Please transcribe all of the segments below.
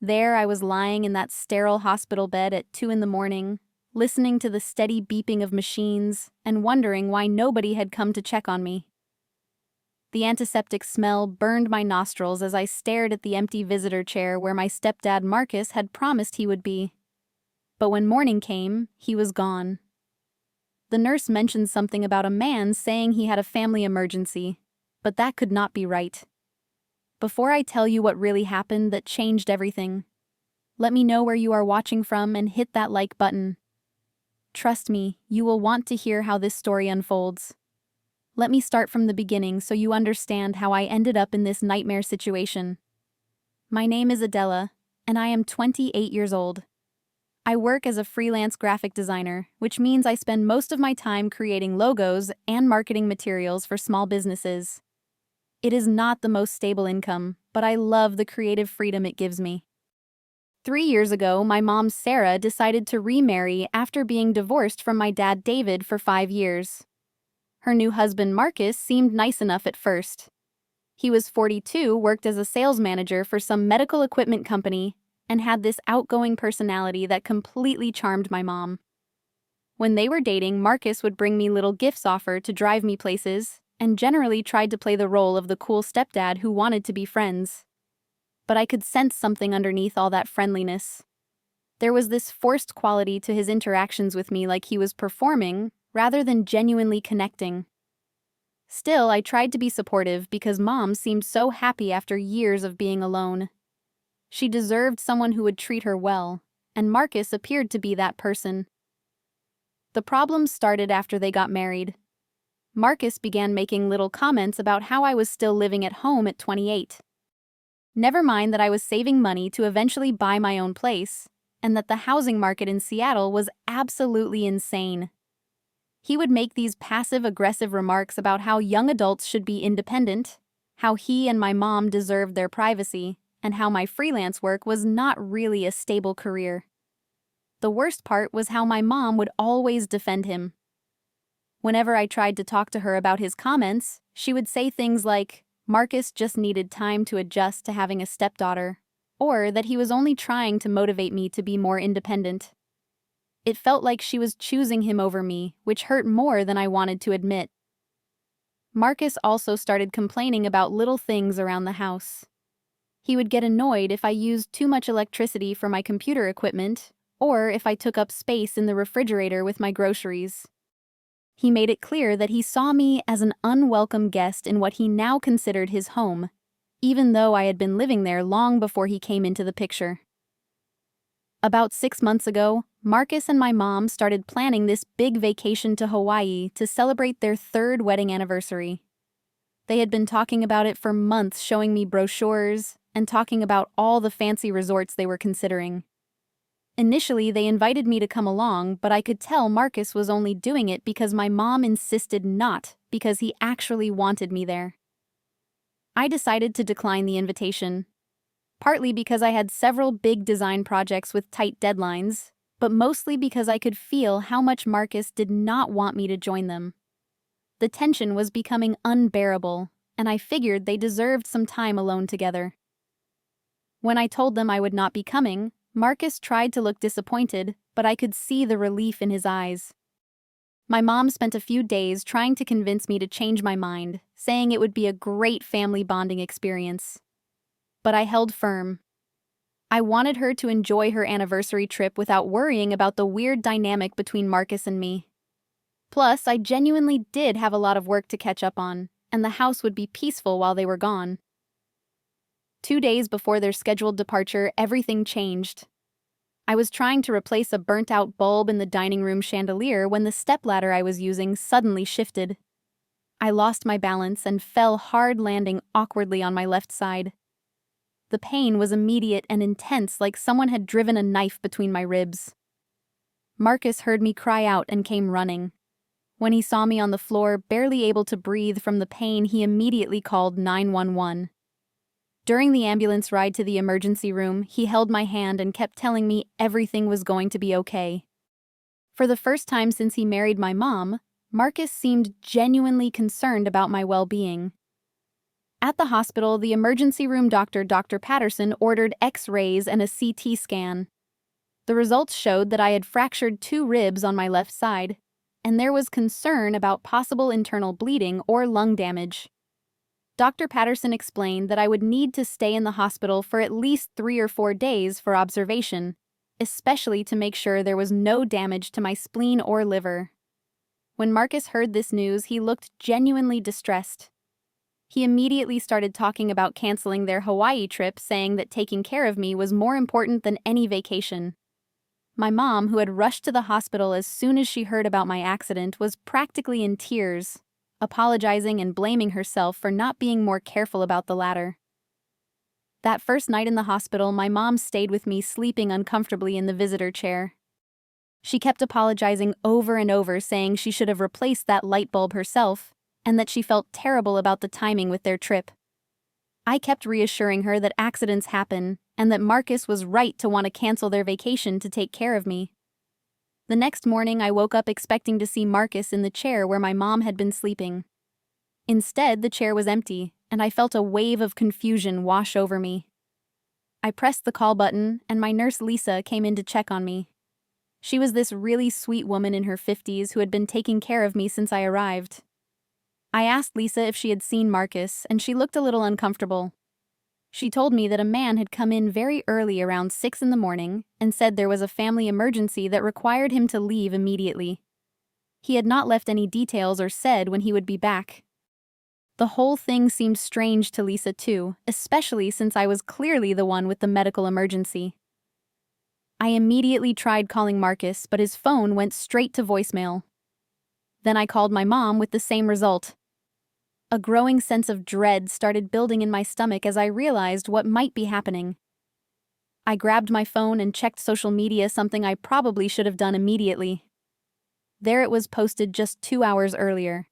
There I was lying in that sterile hospital bed at 2 in the morning, listening to the steady beeping of machines and wondering why nobody had come to check on me. The antiseptic smell burned my nostrils as I stared at the empty visitor chair where my stepdad Marcus had promised he would be. But when morning came, he was gone. The nurse mentioned something about a man saying he had a family emergency, but that could not be right. Before I tell you what really happened that changed everything, let me know where you are watching from and hit that like button. Trust me, you will want to hear how this story unfolds. Let me start from the beginning so you understand how I ended up in this nightmare situation. My name is Adela, and I am 28 years old. I work as a freelance graphic designer, which means I spend most of my time creating logos and marketing materials for small businesses. It is not the most stable income, but I love the creative freedom it gives me. 3 years ago, my mom Sarah decided to remarry after being divorced from my dad David for 5 years. Her new husband Marcus seemed nice enough at first. He was 42, worked as a sales manager for some medical equipment company, and had this outgoing personality that completely charmed my mom. When they were dating, Marcus would bring me little gifts offered to drive me places, and generally tried to play the role of the cool stepdad who wanted to be friends. But I could sense something underneath all that friendliness. There was this forced quality to his interactions with me, like he was performing rather than genuinely connecting. Still, I tried to be supportive because Mom seemed so happy after years of being alone. She deserved someone who would treat her well, and Marcus appeared to be that person. The problems started after they got married. Marcus began making little comments about how I was still living at home at 28. Never mind that I was saving money to eventually buy my own place, and that the housing market in Seattle was absolutely insane. He would make these passive-aggressive remarks about how young adults should be independent, how he and my mom deserved their privacy, and how my freelance work was not really a stable career. The worst part was how my mom would always defend him. Whenever I tried to talk to her about his comments, she would say things like, Marcus just needed time to adjust to having a stepdaughter, or that he was only trying to motivate me to be more independent. It felt like she was choosing him over me, which hurt more than I wanted to admit. Marcus also started complaining about little things around the house. He would get annoyed if I used too much electricity for my computer equipment, or if I took up space in the refrigerator with my groceries. He made it clear that he saw me as an unwelcome guest in what he now considered his home, even though I had been living there long before he came into the picture. About 6 months ago, Marcus and my mom started planning this big vacation to Hawaii to celebrate their 3rd wedding anniversary. They had been talking about it for months, showing me brochures and talking about all the fancy resorts they were considering. Initially, they invited me to come along, but I could tell Marcus was only doing it because my mom insisted not, because he actually wanted me there. I decided to decline the invitation, partly because I had several big design projects with tight deadlines, but mostly because I could feel how much Marcus did not want me to join them. The tension was becoming unbearable, and I figured they deserved some time alone together. When I told them I would not be coming, Marcus tried to look disappointed, but I could see the relief in his eyes. My mom spent a few days trying to convince me to change my mind, saying it would be a great family bonding experience. But I held firm. I wanted her to enjoy her anniversary trip without worrying about the weird dynamic between Marcus and me. Plus, I genuinely did have a lot of work to catch up on, and the house would be peaceful while they were gone. 2 days before their scheduled departure, everything changed. I was trying to replace a burnt-out bulb in the dining room chandelier when the stepladder I was using suddenly shifted. I lost my balance and fell hard, landing awkwardly on my left side. The pain was immediate and intense, like someone had driven a knife between my ribs. Marcus heard me cry out and came running. When he saw me on the floor, barely able to breathe from the pain, he immediately called 911. During the ambulance ride to the emergency room, he held my hand and kept telling me everything was going to be okay. For the first time since he married my mom, Marcus seemed genuinely concerned about my well-being. At the hospital, the emergency room doctor, Dr. Patterson, ordered X-rays and a CT scan. The results showed that I had fractured 2 ribs on my left side, and there was concern about possible internal bleeding or lung damage. Dr. Patterson explained that I would need to stay in the hospital for at least 3 or 4 days for observation, especially to make sure there was no damage to my spleen or liver. When Marcus heard this news, he looked genuinely distressed. He immediately started talking about canceling their Hawaii trip, saying that taking care of me was more important than any vacation. My mom, who had rushed to the hospital as soon as she heard about my accident, was practically in tears, apologizing and blaming herself for not being more careful about the latter. That first night in the hospital, my mom stayed with me, sleeping uncomfortably in the visitor chair. She kept apologizing over and over, saying she should have replaced that light bulb herself, and that she felt terrible about the timing with their trip. I kept reassuring her that accidents happen, and that Marcus was right to want to cancel their vacation to take care of me. The next morning, I woke up expecting to see Marcus in the chair where my mom had been sleeping. Instead, the chair was empty, and I felt a wave of confusion wash over me. I pressed the call button, and my nurse Lisa came in to check on me. She was this really sweet woman in her 50s who had been taking care of me since I arrived. I asked Lisa if she had seen Marcus, and she looked a little uncomfortable. She told me that a man had come in very early, around 6 in the morning, and said there was a family emergency that required him to leave immediately. He had not left any details or said when he would be back. The whole thing seemed strange to Lisa too, especially since I was clearly the one with the medical emergency. I immediately tried calling Marcus, but his phone went straight to voicemail. Then I called my mom with the same result. A growing sense of dread started building in my stomach as I realized what might be happening. I grabbed my phone and checked social media, something I probably should have done immediately. There it was, posted just 2 hours earlier.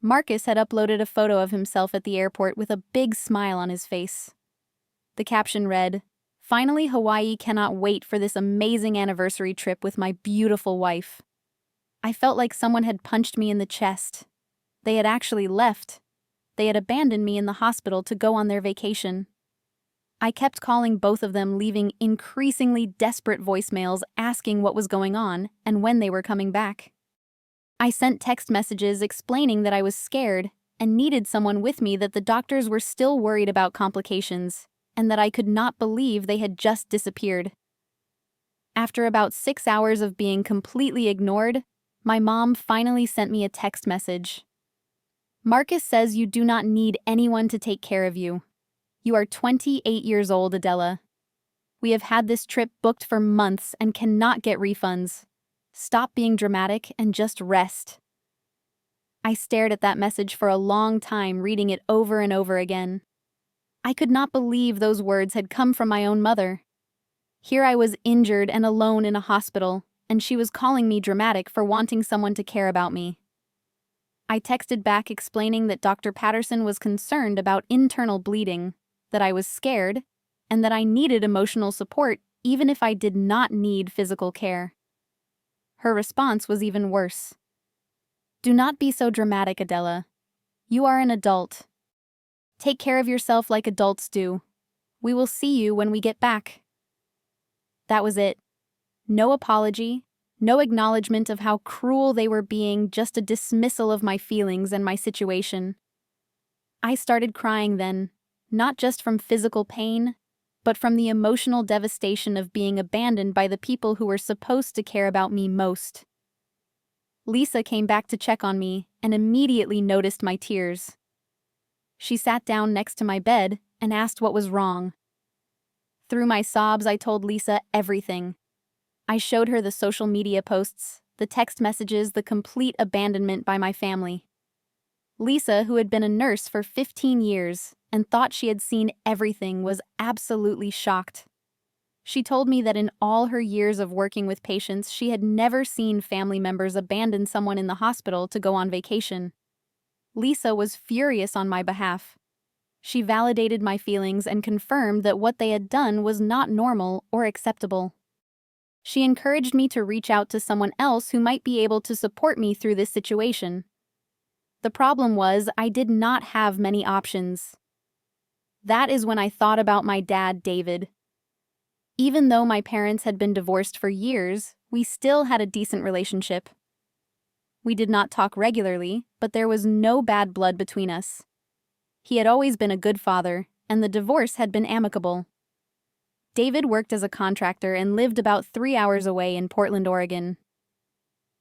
Marcus had uploaded a photo of himself at the airport with a big smile on his face. The caption read, "Finally, Hawaii, cannot wait for this amazing anniversary trip with my beautiful wife." I felt like someone had punched me in the chest. They had actually left. They had abandoned me in the hospital to go on their vacation. I kept calling both of them, leaving increasingly desperate voicemails asking what was going on and when they were coming back. I sent text messages explaining that I was scared and needed someone with me, that the doctors were still worried about complications, and that I could not believe they had just disappeared. After about 6 hours of being completely ignored, my mom finally sent me a text message. "Marcus says you do not need anyone to take care of you. You are 28 years old, Adela. We have had this trip booked for months and cannot get refunds. Stop being dramatic and just rest." I stared at that message for a long time, reading it over and over again. I could not believe those words had come from my own mother. Here I was, injured and alone in a hospital, and she was calling me dramatic for wanting someone to care about me. I texted back explaining that Dr. Patterson was concerned about internal bleeding, that I was scared, and that I needed emotional support even if I did not need physical care. Her response was even worse. "Do not be so dramatic, Adela. You are an adult. Take care of yourself like adults do. We will see you when we get back." That was it. No apology, no acknowledgement of how cruel they were being, just a dismissal of my feelings and my situation. I started crying then, not just from physical pain, but from the emotional devastation of being abandoned by the people who were supposed to care about me most. Lisa came back to check on me and immediately noticed my tears. She sat down next to my bed and asked what was wrong. Through my sobs, I told Lisa everything. I showed her the social media posts, the text messages, the complete abandonment by my family. Lisa, who had been a nurse for 15 years and thought she had seen everything, was absolutely shocked. She told me that in all her years of working with patients, she had never seen family members abandon someone in the hospital to go on vacation. Lisa was furious on my behalf. She validated my feelings and confirmed that what they had done was not normal or acceptable. She encouraged me to reach out to someone else who might be able to support me through this situation. The problem was I did not have many options. That is when I thought about my dad, David. Even though my parents had been divorced for years, we still had a decent relationship. We did not talk regularly, but there was no bad blood between us. He had always been a good father, and the divorce had been amicable. David worked as a contractor and lived about 3 hours away in Portland, Oregon.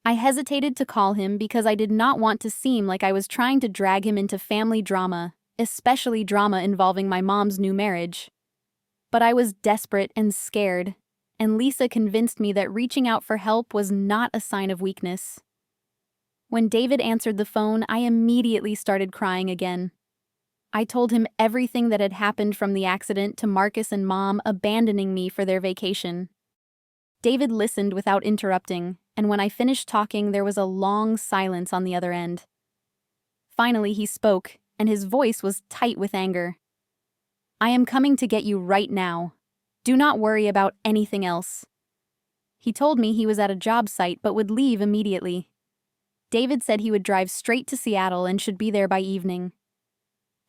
I hesitated to call him because I did not want to seem like I was trying to drag him into family drama, especially drama involving my mom's new marriage. But I was desperate and scared, and Lisa convinced me that reaching out for help was not a sign of weakness. When David answered the phone, I immediately started crying again. I told him everything that had happened from the accident to Marcus and Mom abandoning me for their vacation. David listened without interrupting, and when I finished talking, there was a long silence on the other end. Finally, he spoke, and his voice was tight with anger. "I am coming to get you right now. Do not worry about anything else." He told me he was at a job site but would leave immediately. David said he would drive straight to Seattle and should be there by evening.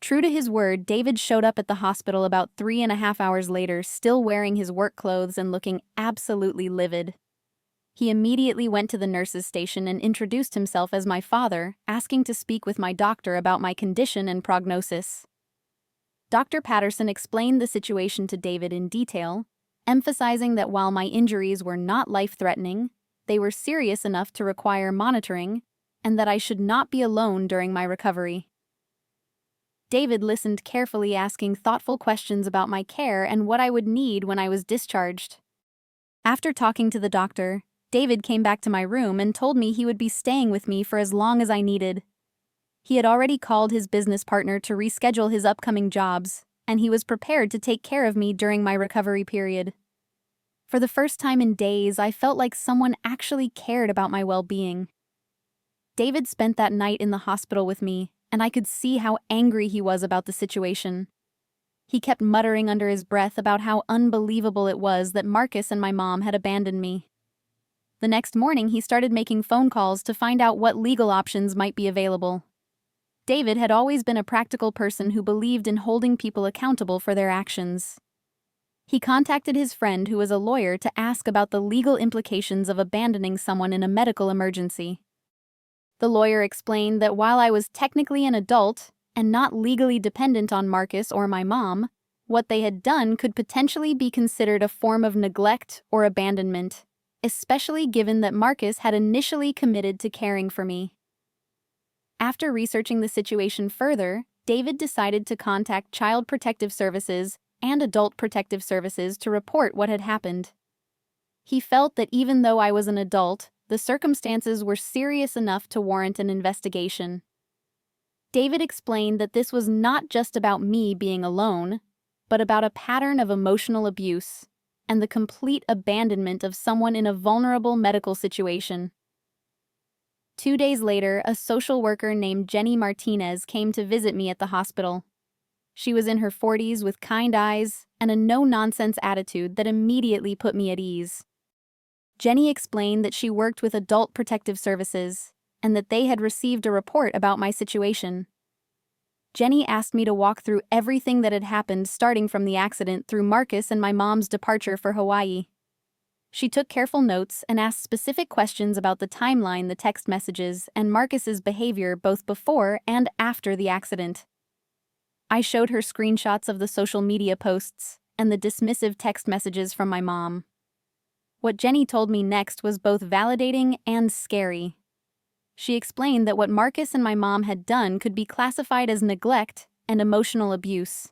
True to his word, David showed up at the hospital about 3.5 hours later, still wearing his work clothes and looking absolutely livid. He immediately went to the nurse's station and introduced himself as my father, asking to speak with my doctor about my condition and prognosis. Dr. Patterson explained the situation to David in detail, emphasizing that while my injuries were not life-threatening, they were serious enough to require monitoring, and that I should not be alone during my recovery. David listened carefully, asking thoughtful questions about my care and what I would need when I was discharged. After talking to the doctor, David came back to my room and told me he would be staying with me for as long as I needed. He had already called his business partner to reschedule his upcoming jobs, and he was prepared to take care of me during my recovery period. For the first time in days, I felt like someone actually cared about my well-being. David spent that night in the hospital with me, and I could see how angry he was about the situation. He kept muttering under his breath about how unbelievable it was that Marcus and my mom had abandoned me. The next morning, he started making phone calls to find out what legal options might be available. David had always been a practical person who believed in holding people accountable for their actions. He contacted his friend who was a lawyer to ask about the legal implications of abandoning someone in a medical emergency. The lawyer explained that while I was technically an adult and not legally dependent on Marcus or my mom, what they had done could potentially be considered a form of neglect or abandonment, especially given that Marcus had initially committed to caring for me. After researching the situation further, David decided to contact Child Protective Services and Adult Protective Services to report what had happened. He felt that even though I was an adult, the circumstances were serious enough to warrant an investigation. David explained that this was not just about me being alone, but about a pattern of emotional abuse and the complete abandonment of someone in a vulnerable medical situation. 2 days later, a social worker named Jenny Martinez came to visit me at the hospital. She was in her 40s with kind eyes and a no-nonsense attitude that immediately put me at ease. Jenny explained that she worked with Adult Protective Services and that they had received a report about my situation. Jenny asked me to walk through everything that had happened, starting from the accident through Marcus and my mom's departure for Hawaii. She took careful notes and asked specific questions about the timeline, the text messages, and Marcus's behavior both before and after the accident. I showed her screenshots of the social media posts and the dismissive text messages from my mom. What Jenny told me next was both validating and scary. She explained that what Marcus and my mom had done could be classified as neglect and emotional abuse.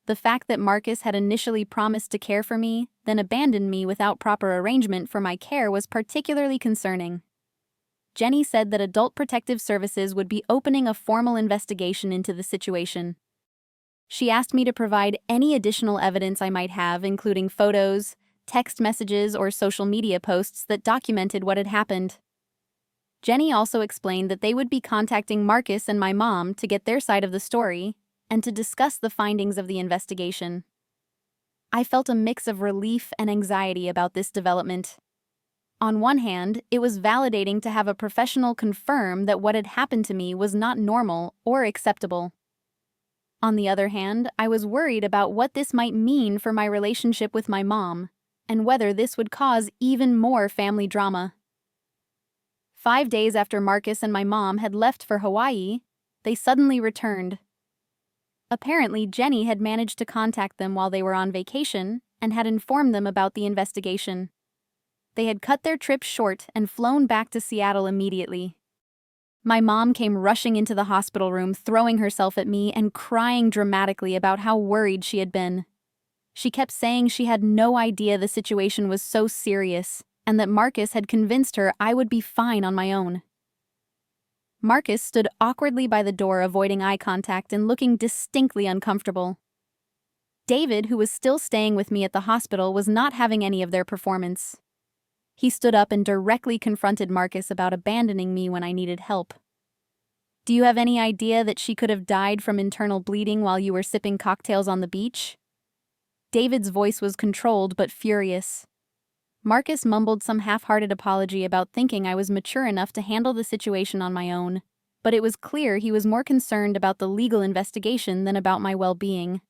The fact that Marcus had initially promised to care for me, then abandoned me without proper arrangement for my care was particularly concerning. Jenny said that Adult Protective Services would be opening a formal investigation into the situation. She asked me to provide any additional evidence I might have, including photos, text messages, or social media posts that documented what had happened. Jenny also explained that they would be contacting Marcus and my mom to get their side of the story and to discuss the findings of the investigation. I felt a mix of relief and anxiety about this development. On one hand, it was validating to have a professional confirm that what had happened to me was not normal or acceptable. On the other hand, I was worried about what this might mean for my relationship with my mom, and whether this would cause even more family drama. 5 days after Marcus and my mom had left for Hawaii, they suddenly returned. Apparently, Jenny had managed to contact them while they were on vacation and had informed them about the investigation. They had cut their trip short and flown back to Seattle immediately. My mom came rushing into the hospital room, throwing herself at me and crying dramatically about how worried she had been. She kept saying she had no idea the situation was so serious and that Marcus had convinced her I would be fine on my own. Marcus stood awkwardly by the door, avoiding eye contact and looking distinctly uncomfortable. David, who was still staying with me at the hospital, was not having any of their performance. He stood up and directly confronted Marcus about abandoning me when I needed help. "Do you have any idea that she could have died from internal bleeding while you were sipping cocktails on the beach?" David's voice was controlled but furious. Marcus mumbled some half-hearted apology about thinking I was mature enough to handle the situation on my own, but it was clear he was more concerned about the legal investigation than about my well-being.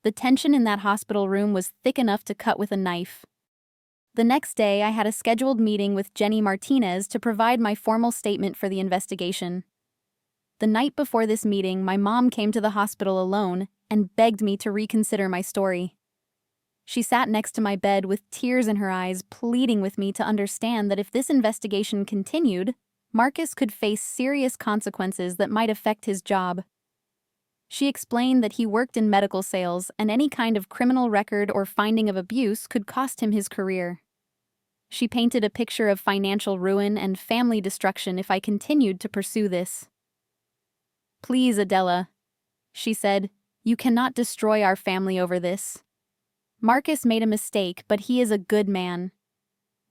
The tension in that hospital room was thick enough to cut with a knife. The next day, I had a scheduled meeting with Jenny Martinez to provide my formal statement for the investigation. The night before this meeting, my mom came to the hospital alone and begged me to reconsider my story. She sat next to my bed with tears in her eyes, pleading with me to understand that if this investigation continued, Marcus could face serious consequences that might affect his job. She explained that he worked in medical sales and any kind of criminal record or finding of abuse could cost him his career. She painted a picture of financial ruin and family destruction if I continued to pursue this. "Please, Adela," she said, "you cannot destroy our family over this. Marcus made a mistake, but he is a good man.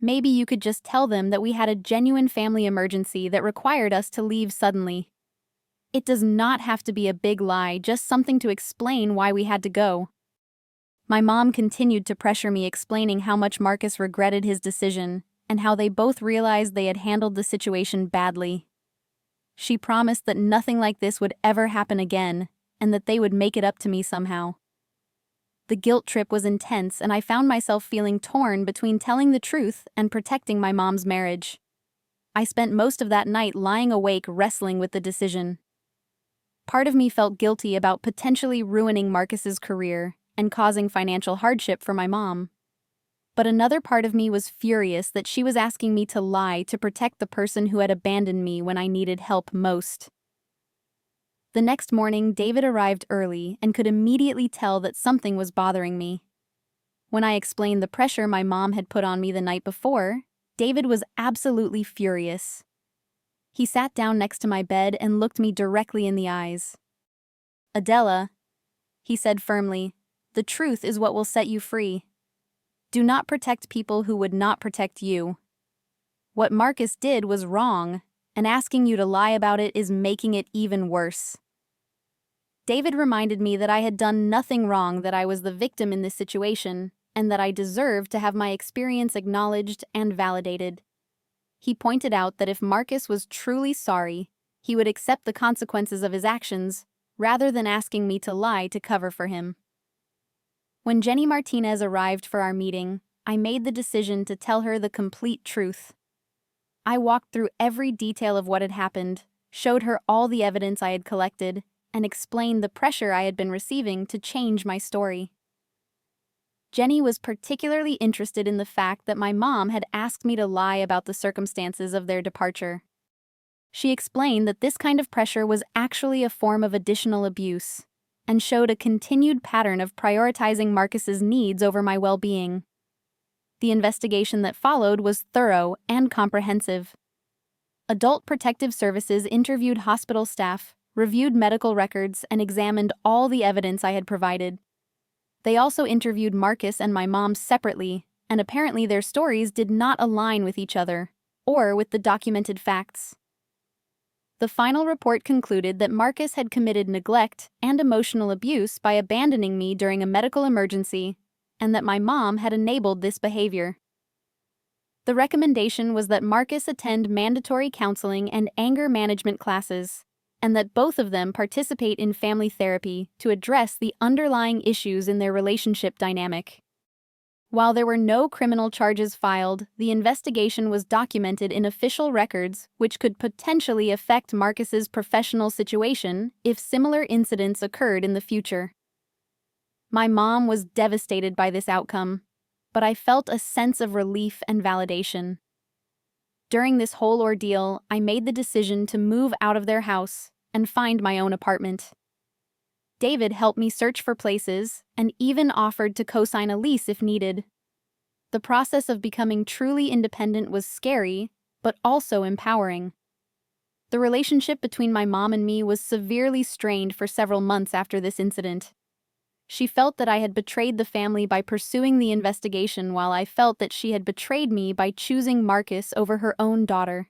Maybe you could just tell them that we had a genuine family emergency that required us to leave suddenly. It does not have to be a big lie, just something to explain why we had to go." My mom continued to pressure me, explaining how much Marcus regretted his decision and how they both realized they had handled the situation badly. She promised that nothing like this would ever happen again and that they would make it up to me somehow. The guilt trip was intense, and I found myself feeling torn between telling the truth and protecting my mom's marriage. I spent most of that night lying awake, wrestling with the decision. Part of me felt guilty about potentially ruining Marcus's career and causing financial hardship for my mom. But another part of me was furious that she was asking me to lie to protect the person who had abandoned me when I needed help most. The next morning, David arrived early and could immediately tell that something was bothering me. When I explained the pressure my mom had put on me the night before, David was absolutely furious. He sat down next to my bed and looked me directly in the eyes. "Adela," he said firmly, "the truth is what will set you free. Do not protect people who would not protect you. What Marcus did was wrong, and asking you to lie about it is making it even worse." David reminded me that I had done nothing wrong, that I was the victim in this situation, and that I deserved to have my experience acknowledged and validated. He pointed out that if Marcus was truly sorry, he would accept the consequences of his actions, rather than asking me to lie to cover for him. When Jenny Martinez arrived for our meeting, I made the decision to tell her the complete truth. I walked through every detail of what had happened, showed her all the evidence I had collected, and explained the pressure I had been receiving to change my story. Jenny was particularly interested in the fact that my mom had asked me to lie about the circumstances of their departure. She explained that this kind of pressure was actually a form of additional abuse, and showed a continued pattern of prioritizing Marcus's needs over my well-being. The investigation that followed was thorough and comprehensive. Adult Protective Services interviewed hospital staff, reviewed medical records, and examined all the evidence I had provided. They also interviewed Marcus and my mom separately, and apparently their stories did not align with each other, or with the documented facts. The final report concluded that Marcus had committed neglect and emotional abuse by abandoning me during a medical emergency, and that my mom had enabled this behavior. The recommendation was that Marcus attend mandatory counseling and anger management classes, and that both of them participate in family therapy to address the underlying issues in their relationship dynamic. While there were no criminal charges filed, the investigation was documented in official records, which could potentially affect Marcus's professional situation if similar incidents occurred in the future. My mom was devastated by this outcome, but I felt a sense of relief and validation. During this whole ordeal, I made the decision to move out of their house and find my own apartment. David helped me search for places and even offered to co-sign a lease if needed. The process of becoming truly independent was scary, but also empowering. The relationship between my mom and me was severely strained for several months after this incident. She felt that I had betrayed the family by pursuing the investigation, while I felt that she had betrayed me by choosing Marcus over her own daughter.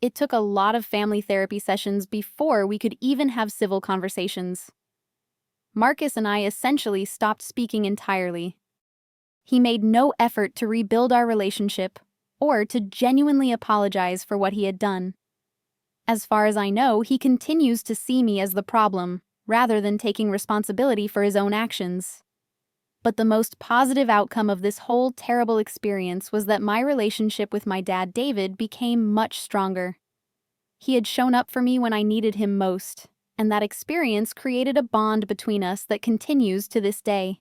It took a lot of family therapy sessions before we could even have civil conversations. Marcus and I essentially stopped speaking entirely. He made no effort to rebuild our relationship or to genuinely apologize for what he had done. As far as I know, he continues to see me as the problem, rather than taking responsibility for his own actions. But the most positive outcome of this whole terrible experience was that my relationship with my dad, David, became much stronger. He had shown up for me when I needed him most, and that experience created a bond between us that continues to this day.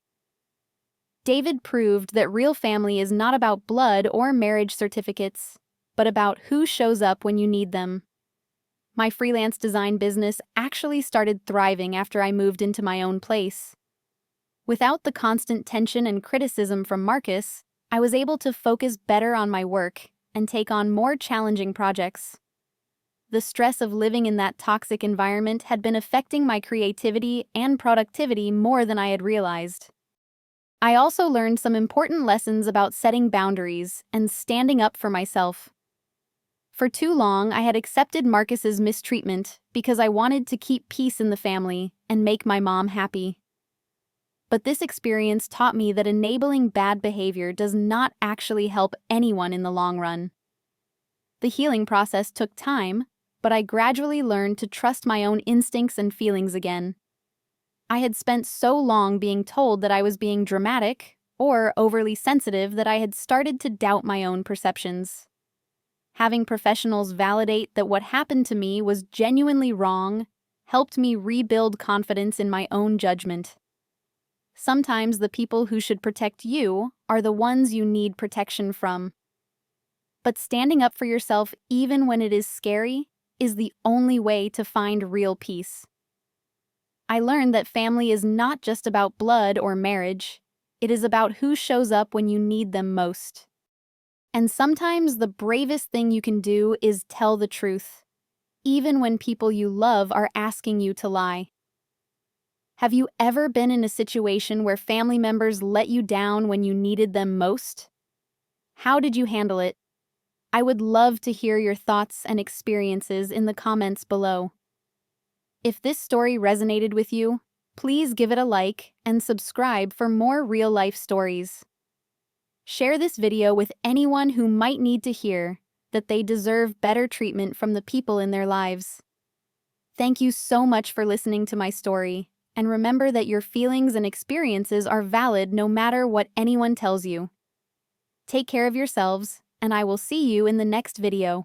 David proved that real family is not about blood or marriage certificates, but about who shows up when you need them. My freelance design business actually started thriving after I moved into my own place. Without the constant tension and criticism from Marcus, I was able to focus better on my work and take on more challenging projects. The stress of living in that toxic environment had been affecting my creativity and productivity more than I had realized. I also learned some important lessons about setting boundaries and standing up for myself. For too long, I had accepted Marcus's mistreatment because I wanted to keep peace in the family and make my mom happy. But this experience taught me that enabling bad behavior does not actually help anyone in the long run. The healing process took time, but I gradually learned to trust my own instincts and feelings again. I had spent so long being told that I was being dramatic or overly sensitive that I had started to doubt my own perceptions. Having professionals validate that what happened to me was genuinely wrong helped me rebuild confidence in my own judgment. Sometimes the people who should protect you are the ones you need protection from. But standing up for yourself, even when it is scary, is the only way to find real peace. I learned that family is not just about blood or marriage. It is about who shows up when you need them most. And sometimes the bravest thing you can do is tell the truth, even when people you love are asking you to lie. Have you ever been in a situation where family members let you down when you needed them most? How did you handle it? I would love to hear your thoughts and experiences in the comments below. If this story resonated with you, please give it a like and subscribe for more real-life stories. Share this video with anyone who might need to hear that they deserve better treatment from the people in their lives. Thank you so much for listening to my story, and remember that your feelings and experiences are valid no matter what anyone tells you. Take care of yourselves, and I will see you in the next video.